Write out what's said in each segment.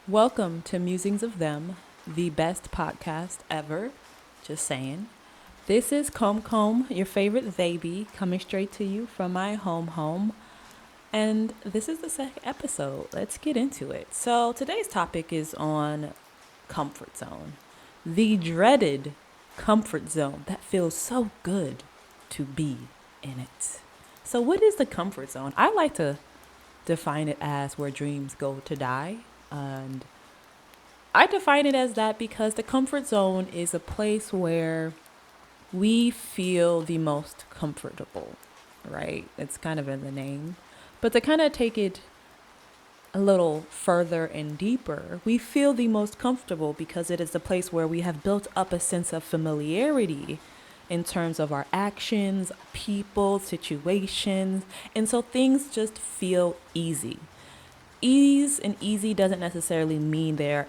Welcome to Musings of Them, the best podcast ever. Just saying. This is Comb, your favorite baby, coming straight to you from my home. And this is the second episode. Let's get into it. So today's topic is on comfort zone. The dreaded comfort zone that feels so good to be in it. So what is the comfort zone? I like to define it as where dreams go to die. And I define it as that because the comfort zone is a place where we feel the most comfortable, right? It's kind of in the name. But to kind of take it a little further and deeper, we feel the most comfortable because it is the place where we have built up a sense of familiarity in terms of our actions, people, situations. And so things just feel easy. Ease and easy doesn't necessarily mean they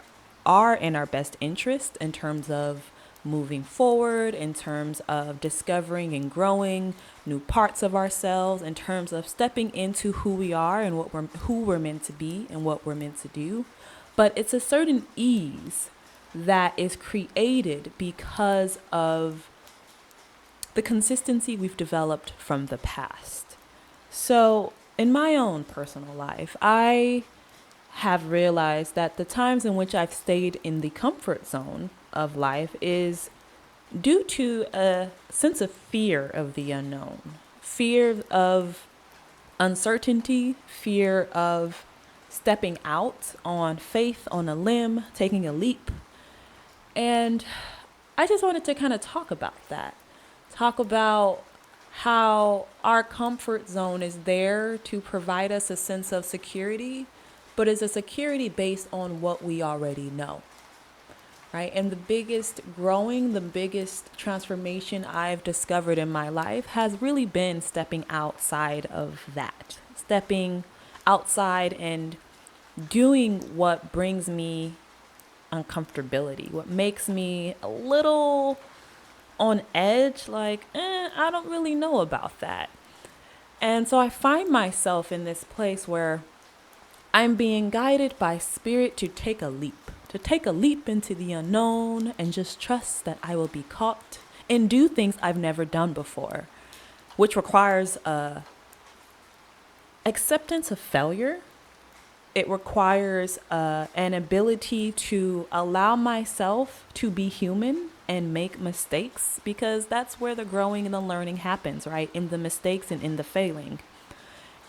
are in our best interest in terms of moving forward, in terms of discovering and growing new parts of ourselves, in terms of stepping into who we are and who we're meant to be and what we're meant to do. But it's a certain ease that is created because of the consistency we've developed from the past. So in my own personal life, I have realized that the times in which I've stayed in the comfort zone of life is due to a sense of fear of the unknown, fear of uncertainty, fear of stepping out on faith, on a limb, taking a leap. And I just wanted to kind of talk about that, talk about how our comfort zone is there to provide us a sense of security, but is a security based on what we already know, right? And the biggest transformation I've discovered in my life has really been stepping outside of that, stepping outside and doing what brings me uncomfortability, what makes me a little on edge, like, I don't really know about that. And so I find myself in this place where I'm being guided by spirit to take a leap into the unknown and just trust that I will be caught and do things I've never done before, which requires acceptance of failure. It requires an ability to allow myself to be human and make mistakes, because that's where the growing and the learning happens, right? In the mistakes and in the failing.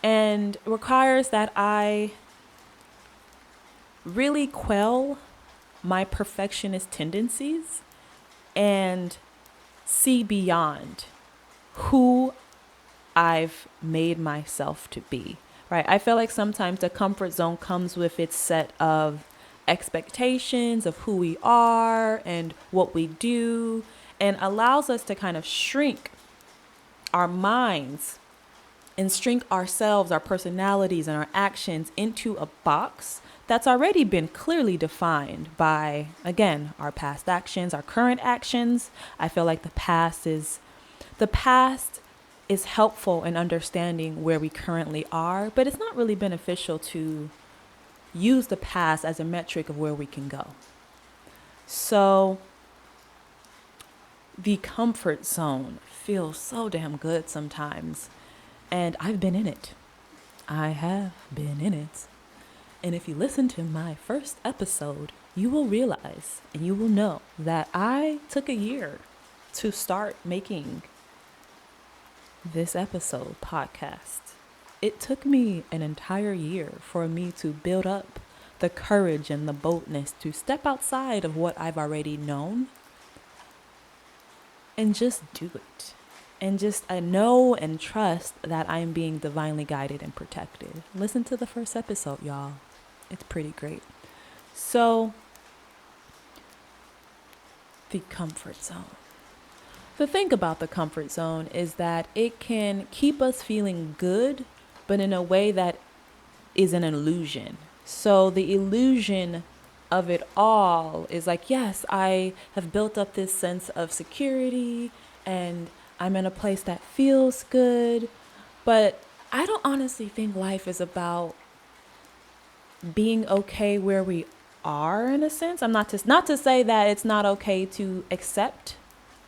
And it requires that I really quell my perfectionist tendencies and see beyond who I've made myself to be, right? I feel like sometimes the comfort zone comes with its set of expectations of who we are and what we do, and allows us to kind of shrink our minds and shrink ourselves, our personalities, and our actions into a box that's already been clearly defined by, again, our past actions, our current actions. I feel like the past is helpful in understanding where we currently are, but it's not really beneficial to use the past as a metric of where we can go. So the comfort zone feels so damn good sometimes. And I've been in it. I have been in it. And if you listen to my first episode, you will realize and you will know that I took a year to start making this episode podcast. It took me an entire year for me to build up the courage and the boldness to step outside of what I've already known and just do it. And just I know and trust that I'm being divinely guided and protected. Listen to the first episode, y'all. It's pretty great. So, the comfort zone. The thing about the comfort zone is that it can keep us feeling good, but in a way that is an illusion. So the illusion of it all is like, yes, I have built up this sense of security and I'm in a place that feels good, but I don't honestly think life is about being okay where we are, in a sense. I'm not to say that it's not okay to accept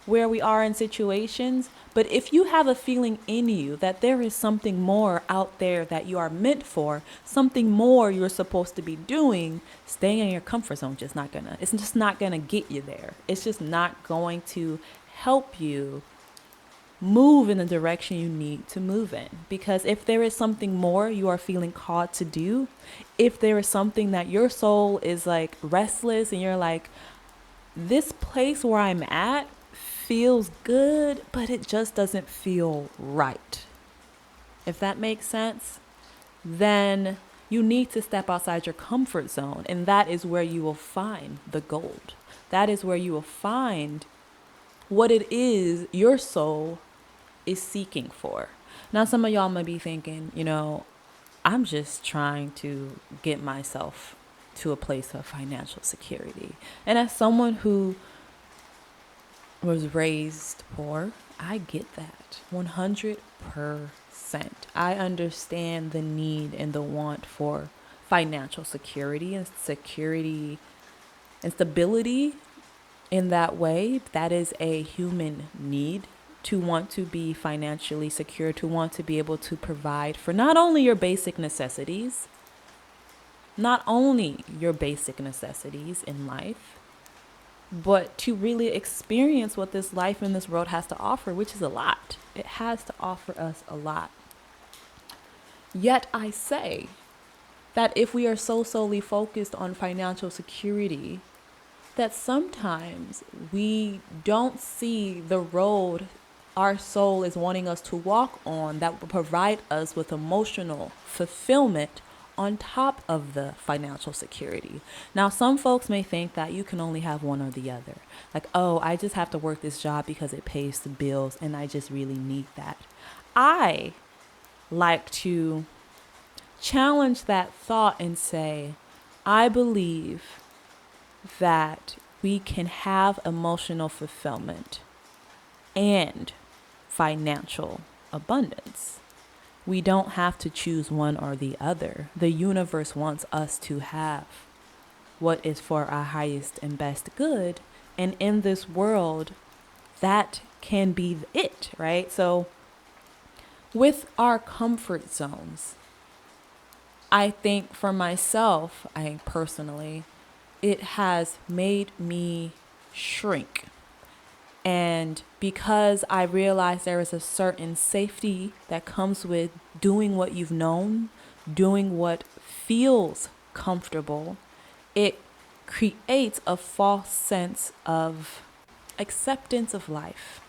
where we are in situations, but if you have a feeling in you that there is something more out there that you are meant for, something more you're supposed to be doing, staying in your comfort zone it's just not gonna get you there. It's just not going to help you move in the direction you need to move in. Because if there is something more you are feeling called to do, if there is something that your soul is like restless and you're like, this place where I'm at feels good, but it just doesn't feel right. If that makes sense, then you need to step outside your comfort zone. And that is where you will find the gold. That is where you will find what it is your soul is seeking for. Now, some of y'all might be thinking, I'm just trying to get myself to a place of financial security. And as someone who was raised poor, I get that 100%. I understand the need and the want for financial security and stability in that way. That is a human need, to want to be financially secure, to want to be able to provide for not only your basic necessities in life, but to really experience what this life in this world has to offer, which is a lot. It has to offer us a lot. Yet I say that if we are so solely focused on financial security, that sometimes we don't see the road our soul is wanting us to walk on that will provide us with emotional fulfillment on top of the financial security. Now, some folks may think that you can only have one or the other. Like, oh, I just have to work this job because it pays the bills and I just really need that. I like to challenge that thought and say, I believe that we can have emotional fulfillment and financial abundance. We don't have to choose one or the other. The universe wants us to have what is for our highest and best good. And in this world, that can be it, right? So with our comfort zones, I think for myself, personally, it has made me shrink. And because I realized there is a certain safety that comes with doing what you've known, doing what feels comfortable, it creates a false sense of acceptance of life.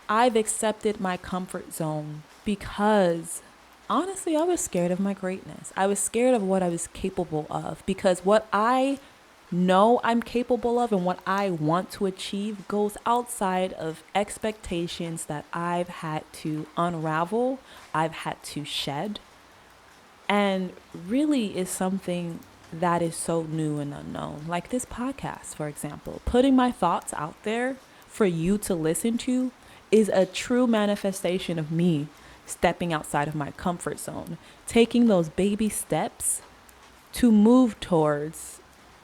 I've accepted my comfort zone because honestly, I was scared of my greatness. I was scared of what I was capable of, because what I know I'm capable of and what I want to achieve goes outside of expectations that I've had to unravel, I've had to shed, and really is something that is so new and unknown. Like this podcast, for example, putting my thoughts out there for you to listen to is a true manifestation of me stepping outside of my comfort zone, taking those baby steps to move towards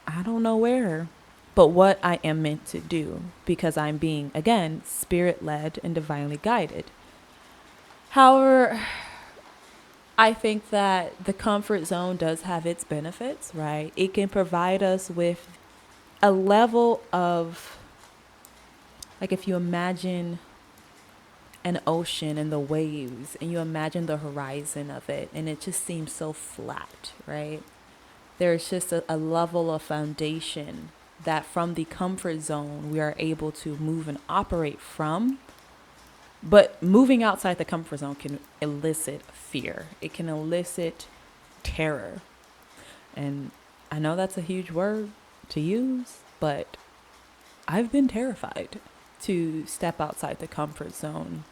I don't know where, but what I am meant to do, because I'm being, again, spirit-led and divinely guided. However, I think that the comfort zone does have its benefits, right? It can provide us with a level of, like if you imagine an ocean and the waves and you imagine the horizon of it and it just seems so flat, right? There's just a level of foundation that from the comfort zone we are able to move and operate from. But moving outside the comfort zone can elicit fear. It can elicit terror. And I know that's a huge word to use, but I've been terrified to step outside the comfort zone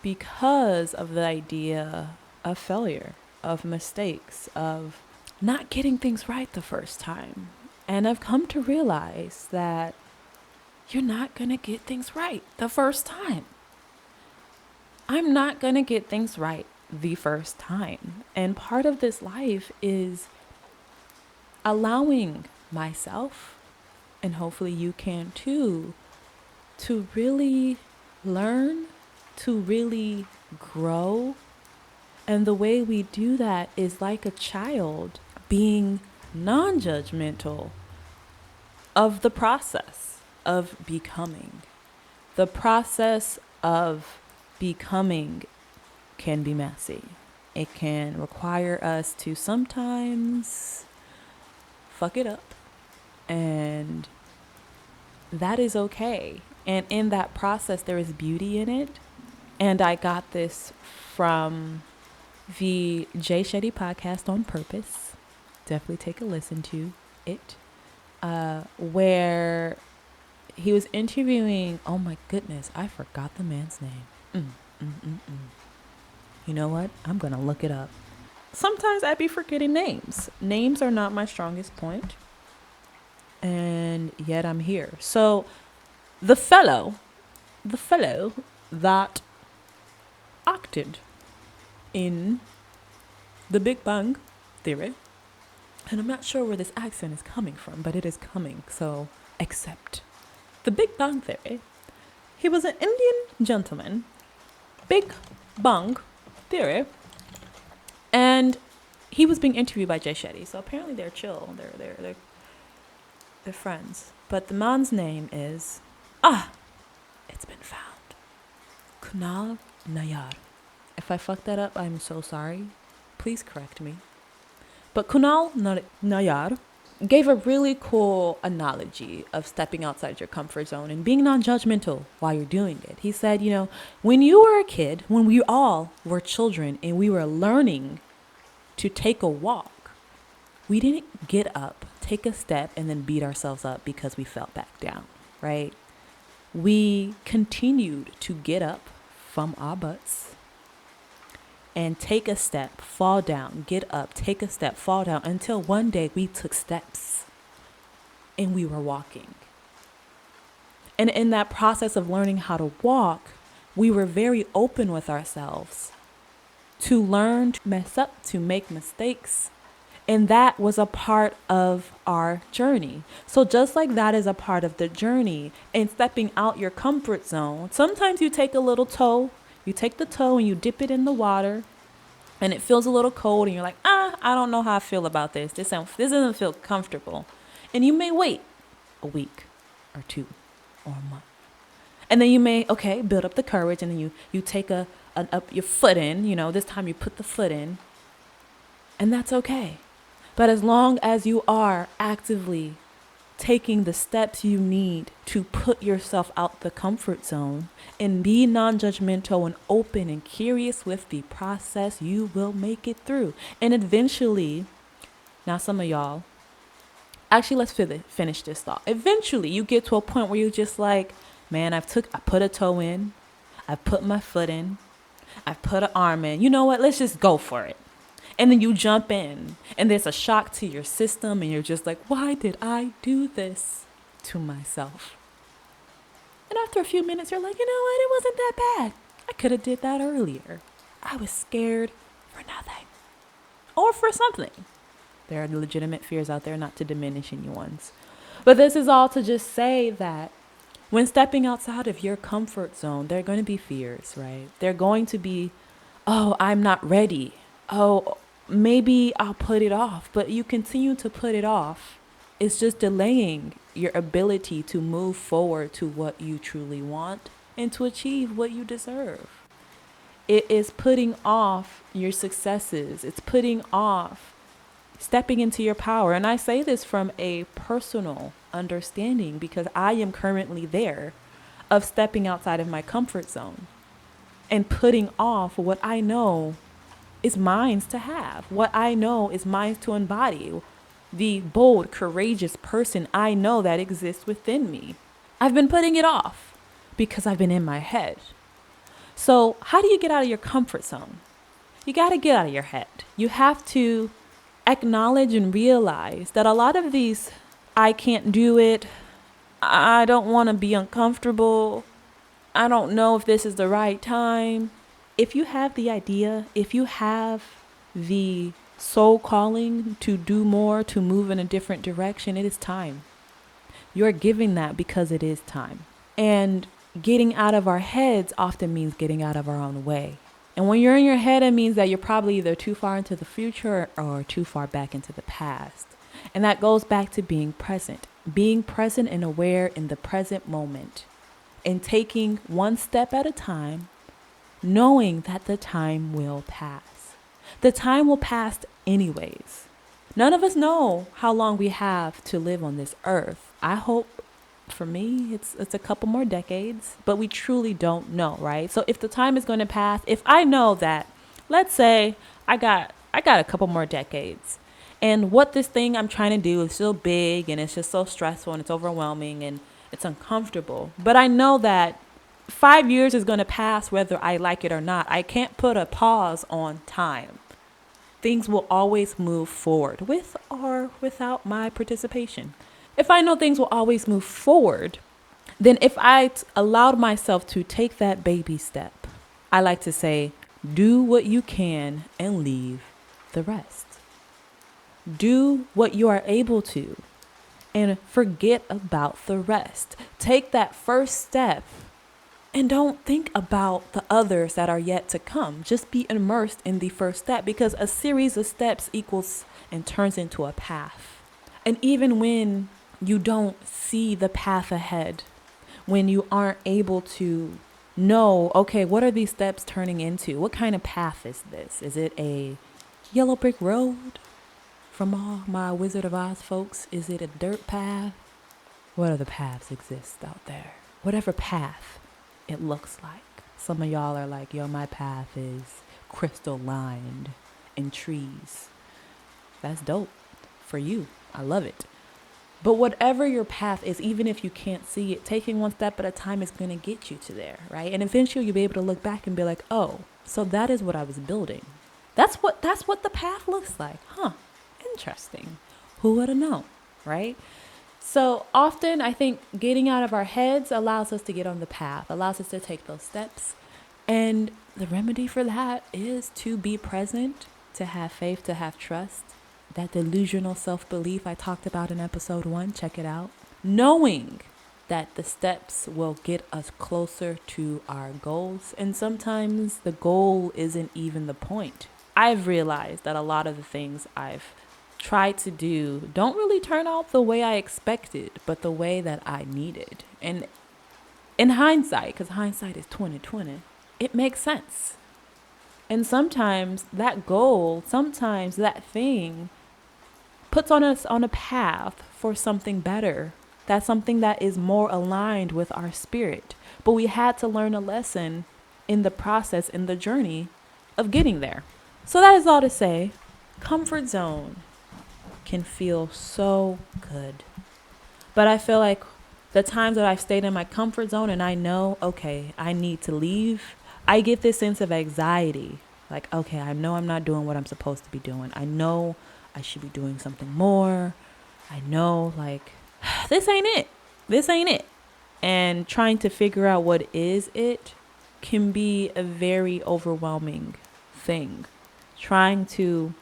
because of the idea of failure, of mistakes, of not getting things right the first time. And I've come to realize that you're not going to get things right the first time. I'm not going to get things right the first time. And part of this life is allowing myself, and hopefully you can too, to really learn, to really grow. And the way we do that is like a child, being non-judgmental of the process of becoming. The process of becoming can be messy. It can require us to sometimes fuck it up, and that is okay. And in that process, there is beauty in it. And I got this from the Jay Shetty podcast on Purpose. Definitely take a listen to it. Where he was interviewing, oh my goodness, I forgot the man's name. You know what? I'm going to look it up. Sometimes I be forgetting names. Names are not my strongest point. And yet I'm here. So the fellow that acted in the Big Bang Theory, and I'm not sure where this accent is coming from, but it is coming, so accept. The Big Bang Theory. He was an Indian gentleman. Big Bang Theory. And he was being interviewed by Jay Shetty. So apparently they're chill. They're friends. But the man's name is it's been found. Kunal Nayar. If I fucked that up, I'm so sorry. Please correct me. But Kunal Nayar gave a really cool analogy of stepping outside your comfort zone and being non-judgmental while you're doing it. He said, when you were a kid, when we all were children and we were learning to take a walk, we didn't get up, take a step, and then beat ourselves up because we fell back down, right? We continued to get up from our butts and take a step, fall down, get up, take a step, fall down, until one day we took steps and we were walking. And in that process of learning how to walk, we were very open with ourselves to learn, to mess up, to make mistakes. And that was a part of our journey. So just like that is a part of the journey and stepping out your comfort zone, sometimes you take a little toe. You take the toe and you dip it in the water and it feels a little cold and you're like, I don't know how I feel about this. This doesn't feel comfortable. And you may wait a week or two or a month. And then you may, build up the courage, and then you take up your foot in, this time you put the foot in, and that's okay. But as long as you are actively taking the steps you need to put yourself out the comfort zone and be non-judgmental and open and curious with the process, you will make it through. And eventually, now some of y'all, actually let's finish this thought. Eventually you get to a point where you're just like, man, I put a toe in, I put my foot in, I put an arm in. You know what? Let's just go for it. And then you jump in and there's a shock to your system and you're just like, why did I do this to myself? And after a few minutes, you're like, you know what? It wasn't that bad. I could have did that earlier. I was scared for nothing or for something. There are legitimate fears out there, not to diminish anyone's. But this is all to just say that when stepping outside of your comfort zone, there are going to be fears, right? They're going to be, I'm not ready. Maybe I'll put it off. But you continue to put it off. It's just delaying your ability to move forward to what you truly want and to achieve what you deserve. It is putting off your successes. It's putting off stepping into your power. And I say this from a personal understanding because I am currently there of stepping outside of my comfort zone and putting off what I know is mine to have, what I know is mine to embody, the bold, courageous person I know that exists within me. I've been putting it off because I've been in my head. So how do you get out of your comfort zone? You got to get out of your head. You have to acknowledge and realize that a lot of these, I can't do it, I don't want to be uncomfortable, I don't know if this is the right time. If you have the idea, if you have the soul calling to do more, to move in a different direction, it is time. You're giving that because it is time. And getting out of our heads often means getting out of our own way. And when you're in your head, it means that you're probably either too far into the future or too far back into the past. And that goes back to being present and aware in the present moment, and taking one step at a time, knowing that the time will pass. The time will pass anyways. None of us know how long we have to live on this earth. I hope for me, it's a couple more decades, but we truly don't know, right? So if the time is going to pass, if I know that, let's say I got a couple more decades, and what this thing I'm trying to do is so big and it's just so stressful and it's overwhelming and it's uncomfortable, but I know that 5 years is going to pass whether I like it or not. I can't put a pause on time. Things will always move forward with or without my participation. If I know things will always move forward, then if I allowed myself to take that baby step, I like to say, do what you can and leave the rest. Do what you are able to and forget about the rest. Take that first step and don't think about the others that are yet to come. Just be immersed in the first step, because a series of steps equals and turns into a path. And even when you don't see the path ahead, when you aren't able to know, okay, what are these steps turning into? What kind of path is this? Is it a yellow brick road from all my Wizard of Oz folks? Is it a dirt path? What other paths exist out there? Whatever path it looks like. Some of y'all are like, yo, my path is crystal lined and trees. That's dope for you. I love it. But whatever your path is, even if you can't see it, taking one step at a time is going to get you to there, right? And eventually you'll be able to look back and be like, oh, so that is what I was building. That's what the path looks like. Huh. Interesting. Who would have known, right? So often I think getting out of our heads allows us to get on the path, allows us to take those steps. And the remedy for that is to be present, to have faith, to have trust. That delusional self-belief I talked about in episode 1, check it out. Knowing that the steps will get us closer to our goals. And sometimes the goal isn't even the point. I've realized that a lot of the things I've tried to do don't really turn out the way I expected, but the way that I needed. And in hindsight, because hindsight is 20/20, it makes sense. And sometimes that goal, sometimes that thing puts on us on a path for something better. That's something that is more aligned with our spirit. But we had to learn a lesson in the process, in the journey of getting there. So that is all to say, comfort zone can feel so good. But I feel like the times that I've stayed in my comfort zone and I know, okay, I need to leave, I get this sense of anxiety. Like, okay, I know I'm not doing what I'm supposed to be doing. I know I should be doing something more. I know, like, this ain't it. This ain't it. And trying to figure out what is it can be a very overwhelming thing. Trying to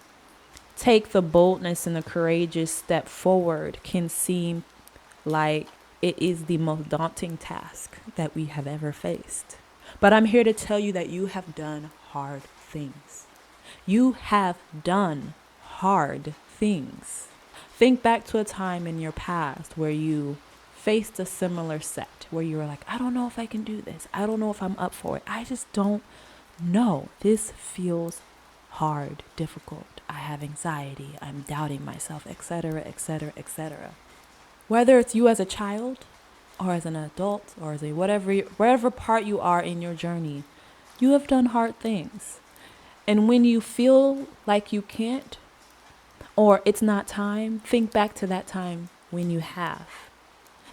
take the boldness and the courageous step forward can seem like it is the most daunting task that we have ever faced. But I'm here to tell you that you have done hard things. You have done hard things. Think back to a time in your past where you faced a similar set, where you were like, I don't know if I can do this. I don't know if I'm up for it. I just don't know. This feels hard, difficult. I have anxiety. I'm doubting myself, etc., etc., etc. Whether it's you as a child or as an adult or as a wherever part you are in your journey, you have done hard things. And when you feel like you can't or it's not time, think back to that time when you have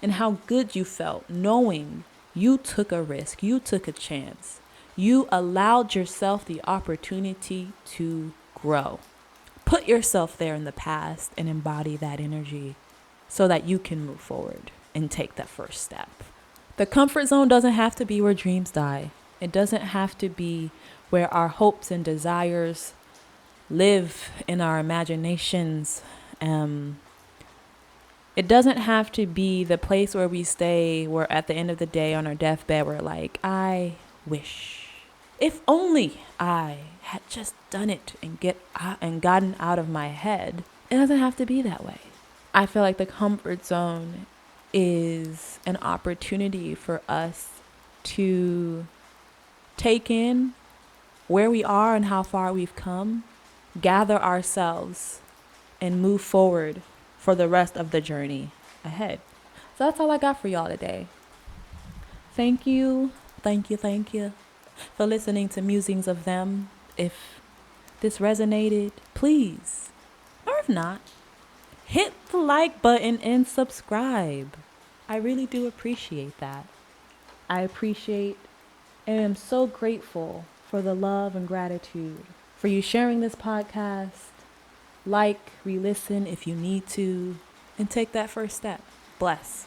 and how good you felt knowing you took a risk, you took a chance. You allowed yourself the opportunity to grow. Put yourself there in the past and embody that energy so that you can move forward and take that first step. The comfort zone doesn't have to be where dreams die. It doesn't have to be where our hopes and desires live in our imaginations. It doesn't have to be the place where we stay, where at the end of the day on our deathbed, we're like, I wish, if only I had just done it and gotten out of my head. It doesn't have to be that way. I feel like the comfort zone is an opportunity for us to take in where we are and how far we've come, gather ourselves, and move forward for the rest of the journey ahead. So that's all I got for y'all today. Thank you for listening to Musings of Them. If this resonated, please, or if not, hit the like button and subscribe. I really do appreciate that. I appreciate and am so grateful for the love and gratitude for you sharing this podcast. Like, re-listen if you need to, and take that first step. Bless.